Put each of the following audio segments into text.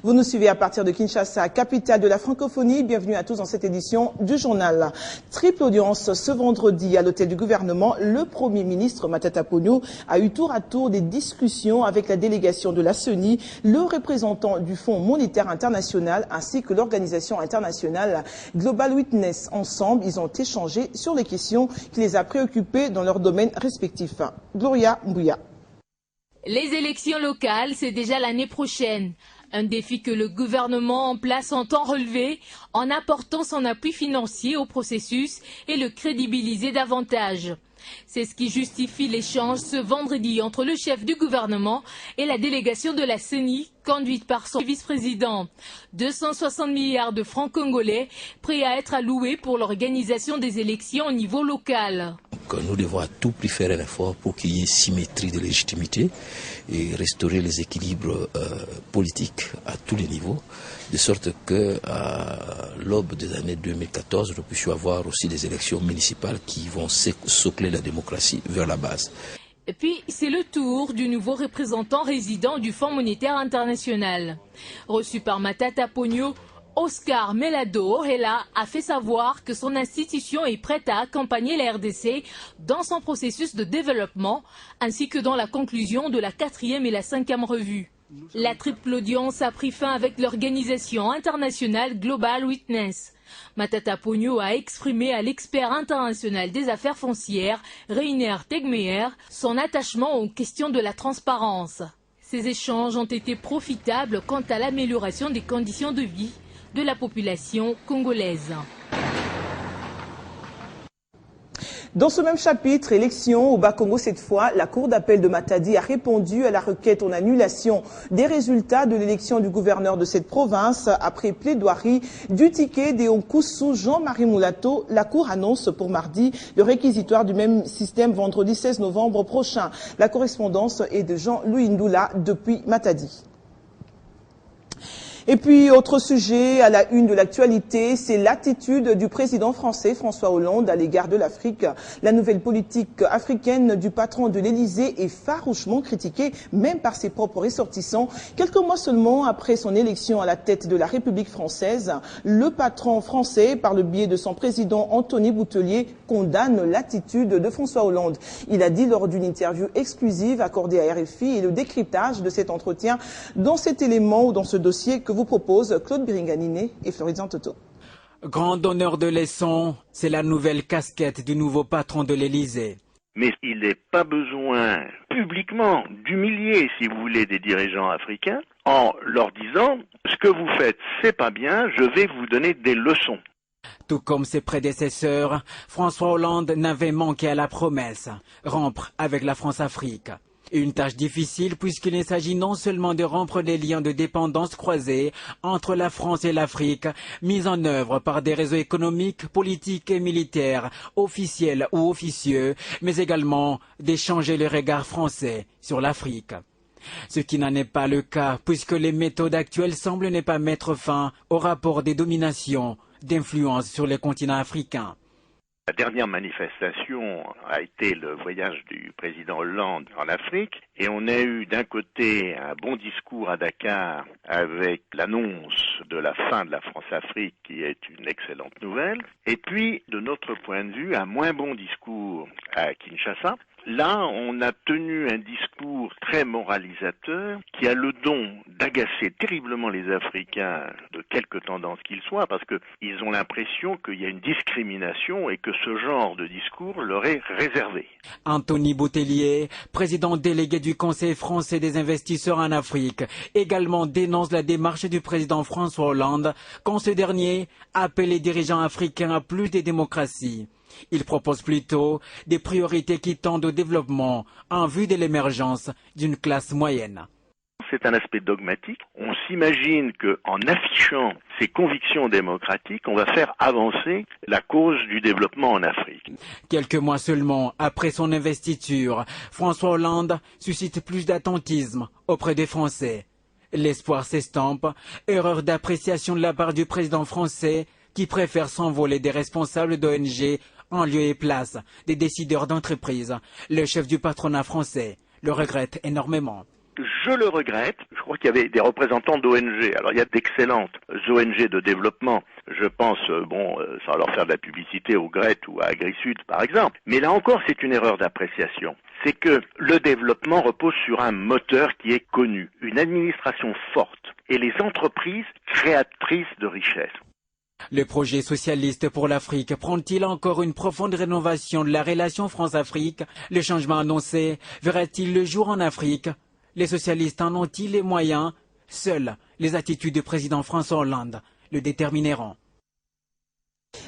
Vous nous suivez à partir de Kinshasa, capitale de la francophonie. Bienvenue à tous dans cette édition du journal. Triple audience ce vendredi à l'hôtel du gouvernement. Le Premier ministre Matata Ponyo a eu tour à tour des discussions avec la délégation de la CENI, le représentant du Fonds monétaire international ainsi que l'organisation internationale Global Witness. Ensemble, ils ont échangé sur les questions qui les a préoccupés dans leurs domaines respectifs. Gloria Mbouya. Les élections locales, c'est déjà l'année prochaine. Un défi que le gouvernement en place entend relever en apportant son appui financier au processus et le crédibiliser davantage. C'est ce qui justifie l'échange ce vendredi entre le chef du gouvernement et la délégation de la CENI, conduite par son vice-président. 260 milliards de francs congolais prêts à être alloués pour l'organisation des élections au niveau local. Nous devons à tout prix faire un effort pour qu'il y ait symétrie de légitimité et restaurer les équilibres politiques à tous les niveaux, de sorte qu'à l'aube des années 2014, nous puissions avoir aussi des élections municipales qui vont socler la démocratie vers la base. Et puis, c'est le tour du nouveau représentant résident du Fonds monétaire international. Reçu par Matata Ponyo, Oscar Melado a fait savoir que son institution est prête à accompagner la RDC dans son processus de développement ainsi que dans la conclusion de la 4e et la 5e revue. La triple audience a pris fin avec l'organisation internationale Global Witness. Matata Ponyo a exprimé à l'expert international des affaires foncières, Reiner Tegmeyer, son attachement aux questions de la transparence. Ces échanges ont été profitables quant à l'amélioration des conditions de vie de la population congolaise. Dans ce même chapitre, élection au Bas-Congo cette fois, la Cour d'appel de Matadi a répondu à la requête en annulation des résultats de l'élection du gouverneur de cette province après plaidoirie du ticket d'Eonkusu Jean-Marie Moulato. La Cour annonce pour mardi le réquisitoire du même système vendredi 16 novembre prochain. La correspondance est de Jean-Louis Ndoula depuis Matadi. Et puis, autre sujet à la une de l'actualité, c'est l'attitude du président français François Hollande à l'égard de l'Afrique. La nouvelle politique africaine du patron de l'Élysée est farouchement critiquée, même par ses propres ressortissants. Quelques mois seulement après son élection à la tête de la République française, le patron français, par le biais de son président Anthony Boutelier, condamne l'attitude de François Hollande. Il a dit lors d'une interview exclusive accordée à RFI et le décryptage de cet entretien dans cet élément ou dans ce dossier que vous propose Claude Biringanine et Floridjan Toto. Grand donneur de leçons, c'est la nouvelle casquette du nouveau patron de l'Élysée. Mais il n'est pas besoin publiquement d'humilier, si vous voulez, des dirigeants africains en leur disant « ce que vous faites, c'est pas bien, je vais vous donner des leçons ». Tout comme ses prédécesseurs, François Hollande n'avait manqué à la promesse, rompre avec la France-Afrique. Une tâche difficile puisqu'il s'agit non seulement de rompre les liens de dépendance croisés entre la France et l'Afrique, mis en œuvre par des réseaux économiques, politiques et militaires, officiels ou officieux, mais également d'échanger le regard français sur l'Afrique. Ce qui n'en est pas le cas puisque les méthodes actuelles semblent ne pas mettre fin au rapport des dominations d'influence sur les continents africains. La dernière manifestation a été le voyage du président Hollande en Afrique et on a eu d'un côté un bon discours à Dakar avec l'annonce de la fin de la France-Afrique qui est une excellente nouvelle et puis de notre point de vue un moins bon discours à Kinshasa. Là, on a tenu un discours très moralisateur qui a le don d'agacer terriblement les Africains de quelque tendance qu'ils soient parce qu'ils ont l'impression qu'il y a une discrimination et que ce genre de discours leur est réservé. Anthony Boutelier, président délégué du Conseil français des investisseurs en Afrique, également dénonce la démarche du président François Hollande quand ce dernier appelle les dirigeants africains à plus de démocratie. Il propose plutôt des priorités qui tendent au développement en vue de l'émergence d'une classe moyenne. C'est un aspect dogmatique. On s'imagine qu'en affichant ses convictions démocratiques, on va faire avancer la cause du développement en Afrique. Quelques mois seulement après son investiture, François Hollande suscite plus d'attentisme auprès des Français. L'espoir s'estompe, erreur d'appréciation de la part du président français qui préfère s'envoler des responsables d'ONG en lieu et place des décideurs d'entreprise. Le chef du patronat français le regrette énormément. Je le regrette. Je crois qu'il y avait des représentants d'ONG. Alors il y a d'excellentes ONG de développement. Je pense, sans leur faire de la publicité au GRET ou à AgriSud par exemple. Mais là encore, c'est une erreur d'appréciation. C'est que le développement repose sur un moteur qui est connu, une administration forte et les entreprises créatrices de richesses. Le projet socialiste pour l'Afrique prend-il encore une profonde rénovation de la relation France-Afrique? Le changement annoncé verra-t-il le jour en Afrique? Les socialistes en ont-ils les moyens? Seules les attitudes du président François Hollande le détermineront.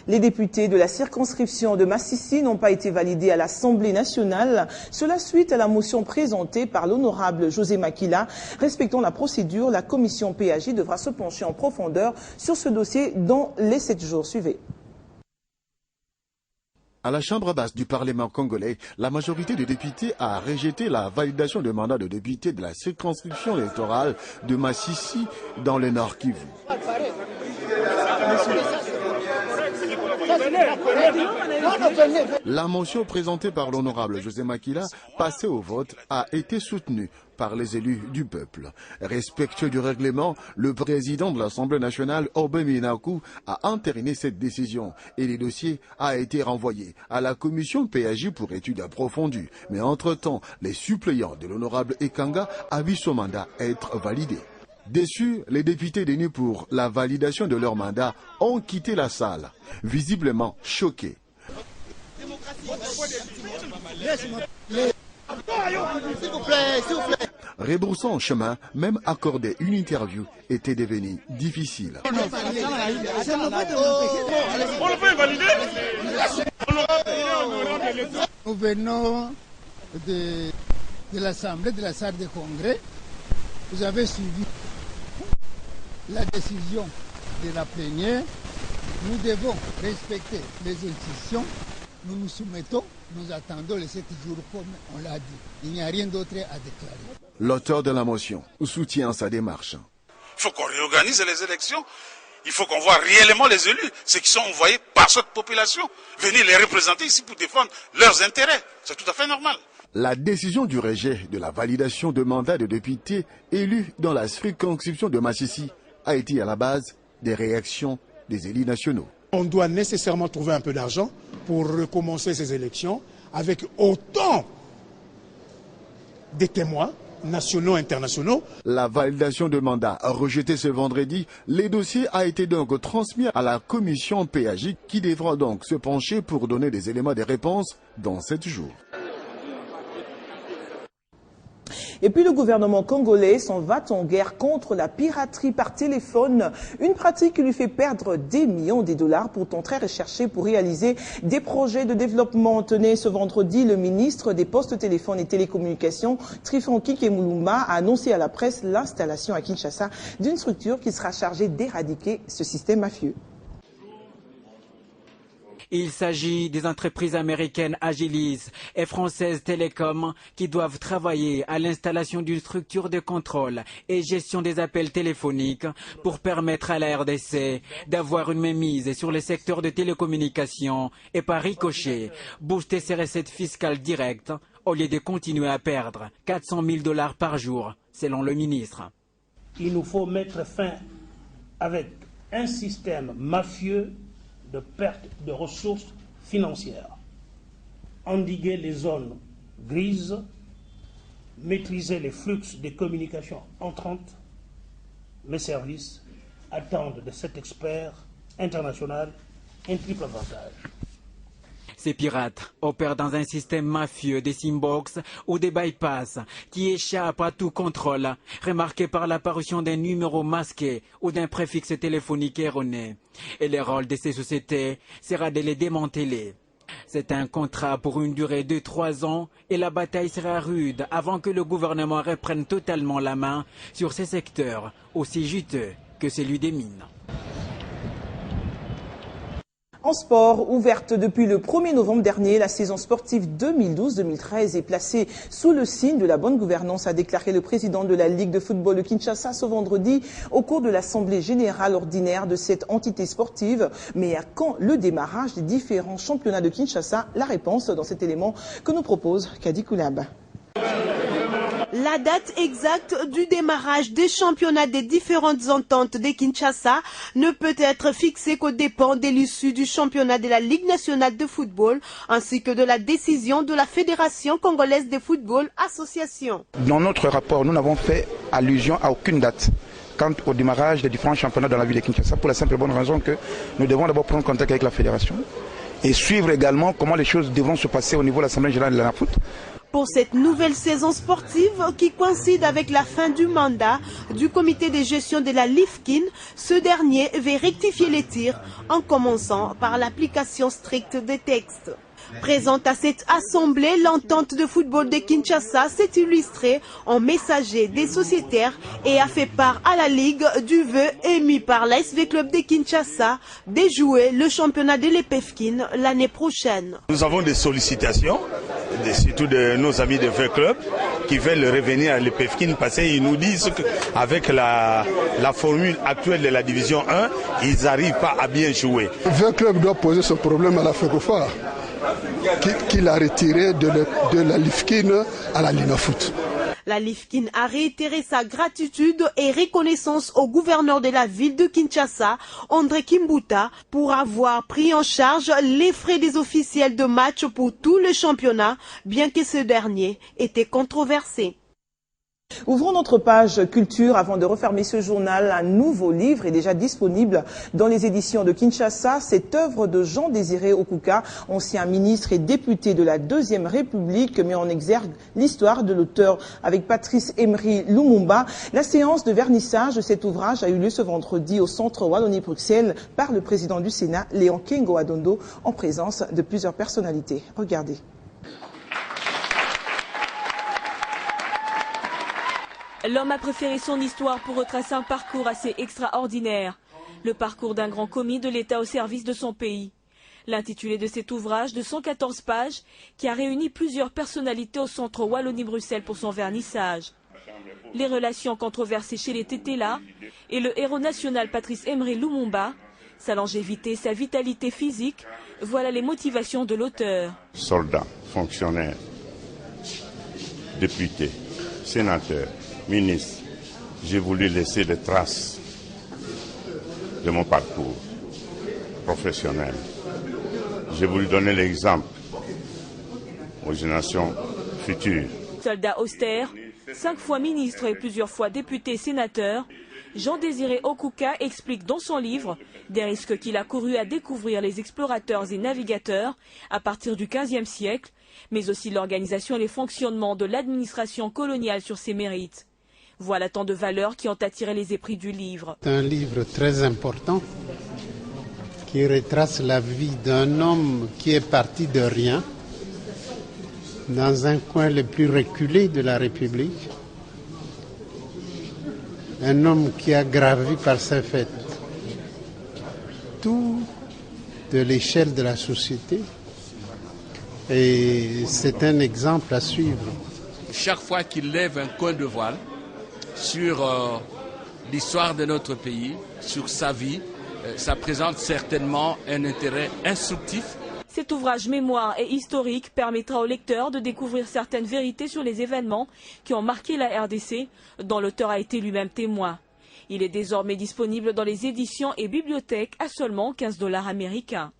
Les députés de la circonscription de Massissi n'ont pas été validés à l'Assemblée nationale. Cela suite à la motion présentée par l'honorable José Makila. Respectant la procédure, la commission PAJ devra se pencher en profondeur sur ce dossier dans les 7 jours. Suivez. À la Chambre basse du Parlement congolais, la majorité des députés a rejeté la validation de mandat de député de la circonscription électorale de Massissi dans le Nord Kivu. La motion présentée par l'honorable José Makila, passée au vote, a été soutenue par les élus du peuple. Respectueux du règlement, le président de l'Assemblée nationale, Obé Minakou, a entériné cette décision et le dossier a été renvoyé à la commission PAJ pour étude approfondie. Mais entre-temps, les suppléants de l'honorable Ekanga a vu son mandat être validé. Déçus, les députés dénus pour la validation de leur mandat ont quitté la salle, visiblement choqués. Rebroussant chemin, même accorder une interview était devenu difficile. Nous venons de l'Assemblée, de la salle de congrès. Vous avez suivi la décision de la plénière. Nous devons respecter les institutions. Nous nous soumettons, nous attendons les 7 jours comme on l'a dit. Il n'y a rien d'autre à déclarer. L'auteur de la motion soutient sa démarche. Il faut qu'on réorganise les élections. Il faut qu'on voit réellement les élus, ceux qui sont envoyés par cette population, venir les représenter ici pour défendre leurs intérêts. C'est tout à fait normal. La décision du rejet de la validation de mandat de député élu dans la circonscription de Massissi a été à la base des réactions des élus nationaux. On doit nécessairement trouver un peu d'argent pour recommencer ces élections avec autant de témoins nationaux et internationaux. La validation de mandat rejetée ce vendredi, le dossier a été donc transmis à la commission PAJ qui devra donc se pencher pour donner des éléments de réponse dans 7 jours. Et puis le gouvernement congolais s'en va en guerre contre la piraterie par téléphone, une pratique qui lui fait perdre des millions de dollars, pourtant très recherchée pour réaliser des projets de développement. Tenez, ce vendredi, le ministre des Postes, Téléphones et Télécommunications, Trifon Kikemulumba, a annoncé à la presse l'installation à Kinshasa d'une structure qui sera chargée d'éradiquer ce système mafieux. Il s'agit des entreprises américaines Agilis et françaises Télécom qui doivent travailler à l'installation d'une structure de contrôle et gestion des appels téléphoniques pour permettre à la RDC d'avoir une mainmise sur les secteurs de télécommunications et par ricochet booster ses recettes fiscales directes au lieu de continuer à perdre 400 000 $ par jour, selon le ministre. Il nous faut mettre fin avec un système mafieux de perte de ressources financières, endiguer les zones grises, maîtriser les flux de communication entrantes. Mes services attendent de cet expert international un triple avantage. Ces pirates opèrent dans un système mafieux des simbox ou des bypass qui échappent à tout contrôle, remarqué par l'apparition d'un numéro masqué ou d'un préfixe téléphonique erroné. Et le rôle de ces sociétés sera de les démanteler. C'est un contrat pour une durée de 3 ans et la bataille sera rude avant que le gouvernement reprenne totalement la main sur ces secteurs aussi juteux que celui des mines. En sport, ouverte depuis le 1er novembre dernier, la saison sportive 2012-2013 est placée sous le signe de la bonne gouvernance, a déclaré le président de la Ligue de football de Kinshasa ce vendredi au cours de l'Assemblée générale ordinaire de cette entité sportive. Mais à quand le démarrage des différents championnats de Kinshasa? La réponse dans cet élément que nous propose Kadi Koulab. La date exacte du démarrage des championnats des différentes ententes de Kinshasa ne peut être fixée qu'aux dépens de l'issue du championnat de la Ligue nationale de football ainsi que de la décision de la Fédération congolaise de football association. Dans notre rapport, nous n'avons fait allusion à aucune date quant au démarrage des différents championnats dans la ville de Kinshasa pour la simple et bonne raison que nous devons d'abord prendre contact avec la Fédération et suivre également comment les choses devront se passer au niveau de l'Assemblée générale de la foot. Pour cette nouvelle saison sportive qui coïncide avec la fin du mandat du comité de gestion de la LIFKIN, ce dernier va rectifier les tirs en commençant par l'application stricte des textes. Présente à cette assemblée, l'entente de football de Kinshasa s'est illustrée en messager des sociétaires et a fait part à la Ligue du vœu émis par l'ASV Club de Kinshasa de jouer le championnat de l'EPFKIN l'année prochaine. Nous avons des sollicitations, surtout de nos amis de V Club, qui veulent revenir à l'EPFKIN parce qu'ils nous disent qu'avec la formule actuelle de la division 1, ils n'arrivent pas à bien jouer. V Club doit poser ce problème à la FECOFA, qu'il a retiré de la LIFKIN à la Linafoot. La LIFKIN a réitéré sa gratitude et reconnaissance au gouverneur de la ville de Kinshasa, André Kimbuta, pour avoir pris en charge les frais des officiels de match pour tout le championnat, bien que ce dernier était controversé. Ouvrons notre page culture avant de refermer ce journal. Un nouveau livre est déjà disponible dans les éditions de Kinshasa. Cette œuvre de Jean-Désiré Okuka, ancien ministre et député de la Deuxième République, met en exergue l'histoire de l'auteur avec Patrice Emery Lumumba. La séance de vernissage de cet ouvrage a eu lieu ce vendredi au centre Wallonie-Bruxelles par le président du Sénat, Léon Kengo-Adondo, en présence de plusieurs personnalités. Regardez. L'homme a préféré son histoire pour retracer un parcours assez extraordinaire. Le parcours d'un grand commis de l'État au service de son pays. L'intitulé de cet ouvrage de 114 pages qui a réuni plusieurs personnalités au centre Wallonie-Bruxelles pour son vernissage. Les relations controversées chez les Tétéla et le héros national Patrice Emery Lumumba, sa longévité, sa vitalité physique, voilà les motivations de l'auteur. Soldats, fonctionnaires, députés, sénateurs, ministre, j'ai voulu laisser des traces de mon parcours professionnel. J'ai voulu donner l'exemple aux générations futures. Soldat austère, 5 fois ministre et plusieurs fois député et sénateur, Jean-Désiré Okuka explique dans son livre des risques qu'il a courus à découvrir les explorateurs et navigateurs à partir du XVe siècle, mais aussi l'organisation et les fonctionnements de l'administration coloniale sur ses mérites. Voilà tant de valeurs qui ont attiré les épris du livre. C'est un livre très important qui retrace la vie d'un homme qui est parti de rien dans un coin le plus reculé de la République. Un homme qui a gravi par ses faits tout de l'échelle de la société. Et c'est un exemple à suivre. Chaque fois qu'il lève un coin de voile sur l'histoire de notre pays, sur sa vie, ça présente certainement un intérêt instructif. Cet ouvrage mémoire et historique permettra au lecteur de découvrir certaines vérités sur les événements qui ont marqué la RDC, dont l'auteur a été lui-même témoin. Il est désormais disponible dans les éditions et bibliothèques à seulement $15 américains.